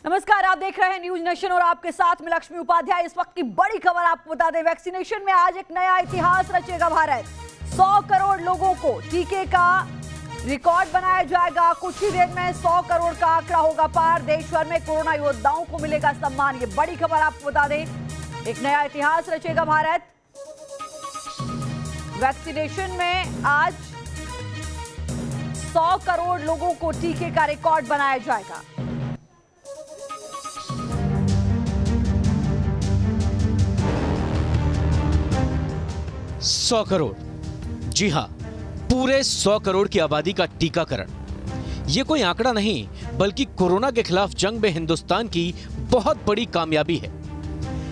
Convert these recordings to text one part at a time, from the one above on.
नमस्कार, आप देख रहे हैं न्यूज नेशन और आपके साथ में लक्ष्मी उपाध्याय। इस वक्त की बड़ी खबर आपको बता दें, वैक्सीनेशन में आज एक नया इतिहास रचेगा भारत। 100 करोड़ लोगों को टीके का रिकॉर्ड बनाया जाएगा। कुछ ही देर में 100 करोड़ का आंकड़ा होगा पार। देश भर में कोरोना योद्धाओं को मिलेगा सम्मान। ये बड़ी खबर आपको बता दें, एक नया इतिहास रचेगा भारत। वैक्सीनेशन में आज 100 करोड़ लोगों को टीके का रिकॉर्ड बनाया जाएगा। सौ करोड़, जी हां, पूरे 100 करोड़ की आबादी का टीकाकरण। ये कोई आंकड़ा नहीं, बल्कि कोरोना के खिलाफ जंग में हिंदुस्तान की बहुत बड़ी कामयाबी है।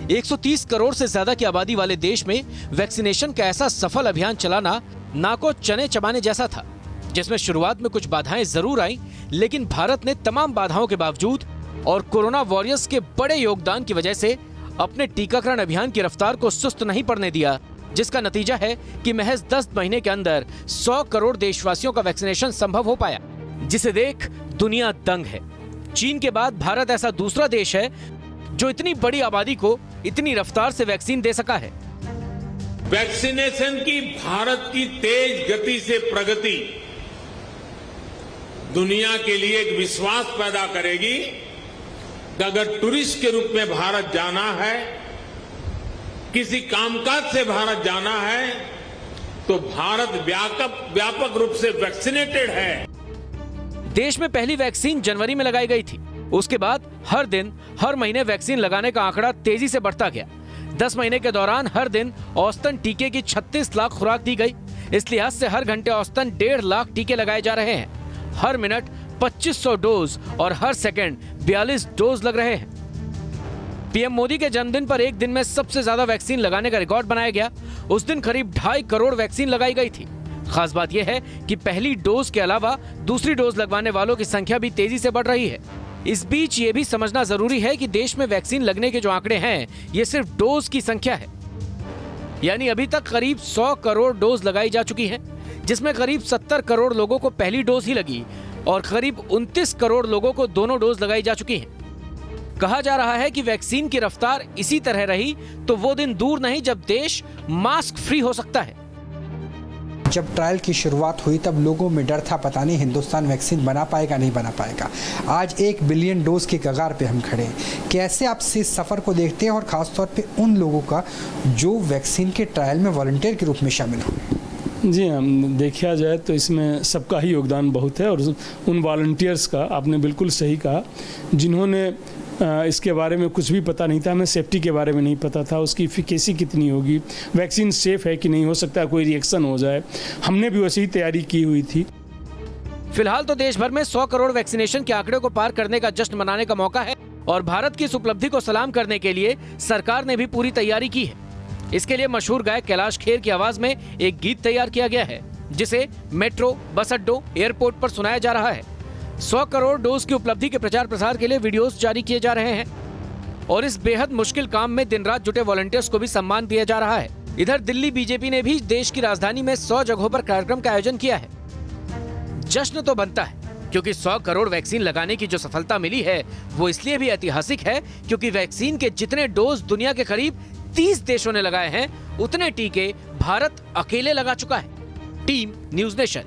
130 करोड़ से ज्यादा की आबादी वाले देश में वैक्सीनेशन का ऐसा सफल अभियान चलाना नाको चने चबाने जैसा था, जिसमें शुरुआत में कुछ बाधाएं जरूर आई, लेकिन भारत ने तमाम बाधाओं के बावजूद और कोरोना वॉरियर्स के बड़े योगदान की वजह से अपने टीकाकरण अभियान की रफ्तार को सुस्त नहीं पड़ने दिया, जिसका नतीजा है कि महज 10 महीने के अंदर 100 करोड़ देशवासियों का वैक्सीनेशन संभव हो पाया, जिसे देख दुनिया दंग है। चीन के बाद भारत ऐसा दूसरा देश है जो इतनी बड़ी आबादी को इतनी रफ्तार से वैक्सीन दे सका है। वैक्सीनेशन की भारत की तेज गति से प्रगति दुनिया के लिए एक विश्वास पैदा करेगी कि अगर टूरिस्ट के रूप में भारत जाना है, किसी कामकाज से भारत जाना है, तो भारत व्यापक रूप से वैक्सीनेटेड है। देश में पहली वैक्सीन जनवरी में लगाई गई थी। उसके बाद हर दिन हर महीने वैक्सीन लगाने का आंकड़ा तेजी से बढ़ता गया। 10 महीने के दौरान हर दिन औसतन टीके की 36 लाख खुराक दी गई। इस लिहाज से हर घंटे औसतन 1.5 लाख टीके लगाए जा रहे हैं। हर मिनट 2500 डोज और हर सेकंड 42 डोज लग रहे हैं। पीएम मोदी के जन्मदिन पर एक दिन में सबसे ज्यादा वैक्सीन लगाने का रिकॉर्ड बनाया गया। उस दिन करीब 2.5 करोड़ वैक्सीन लगाई गई थी। खास बात यह है कि पहली डोज के अलावा दूसरी डोज लगवाने वालों की संख्या भी तेजी से बढ़ रही है। इस बीच ये भी समझना जरूरी है कि देश में वैक्सीन लगने के जो आंकड़े हैं, ये सिर्फ डोज की संख्या है। यानी अभी तक करीब 100 करोड़ डोज लगाई जा चुकी है, जिसमें करीब 70 करोड़ लोगों को पहली डोज ही लगी और करीब 29 करोड़ लोगों को दोनों डोज लगाई जा चुकी है। कहा जा रहा है कि वैक्सीन की रफ्तार इसी तरह रही तो वो दिन दूर नहीं जब देश मास्क फ्री हो सकता है। जब ट्रायल की शुरुआत हुई तब लोगों में डर था, पता नहीं हिंदुस्तान वैक्सीन बना पाएगा नहीं बना पाएगा। आज 1 बिलियन डोज की कगार पे हम खड़े हैं। कैसे आप इस सफ़र को देखते हैं और ख़ासतौर पे उन लोगों का जो वैक्सीन के ट्रायल में वॉलंटियर के रूप में शामिल हुए? जी हाँ, देखा जाए तो इसमें सबका ही योगदान बहुत है और उन वॉलंटियर्स का आपने बिल्कुल सही कहा, जिन्होंने इसके बारे में कुछ भी पता नहीं था। हमें सेफ्टी के बारे में नहीं पता था, उसकी इफिकेसी कितनी होगी, वैक्सीन सेफ है कि नहीं, हो सकता है कोई रिएक्शन हो जाए। हमने भी वैसी ही तैयारी की हुई थी। फिलहाल तो देश भर में 100 करोड़ वैक्सीनेशन के आंकड़े को पार करने का जश्न मनाने का मौका है और भारत की इस उपलब्धि को सलाम करने के लिए सरकार ने भी पूरी तैयारी की है। इसके लिए मशहूर गायक कैलाश खेर की आवाज में एक गीत तैयार किया गया है, जिसे मेट्रो, बस अड्डों, एयरपोर्ट पर सुनाया जा रहा है। 100 करोड़ डोज की उपलब्धि के प्रचार प्रसार के लिए वीडियोस जारी किए जा रहे हैं और इस बेहद मुश्किल काम में दिन रात जुटे वॉलंटियर्स को भी सम्मान दिया जा रहा है। इधर दिल्ली बीजेपी ने भी देश की राजधानी में 100 जगहों पर कार्यक्रम का आयोजन किया है। जश्न तो बनता है क्योंकि 100 करोड़ वैक्सीन लगाने की जो सफलता मिली है वो इसलिए भी ऐतिहासिक है क्योंकि वैक्सीन के जितने डोज दुनिया के करीब 30 देशों ने लगाए हैं, उतने टीके भारत अकेले लगा चुका है। Team news nation.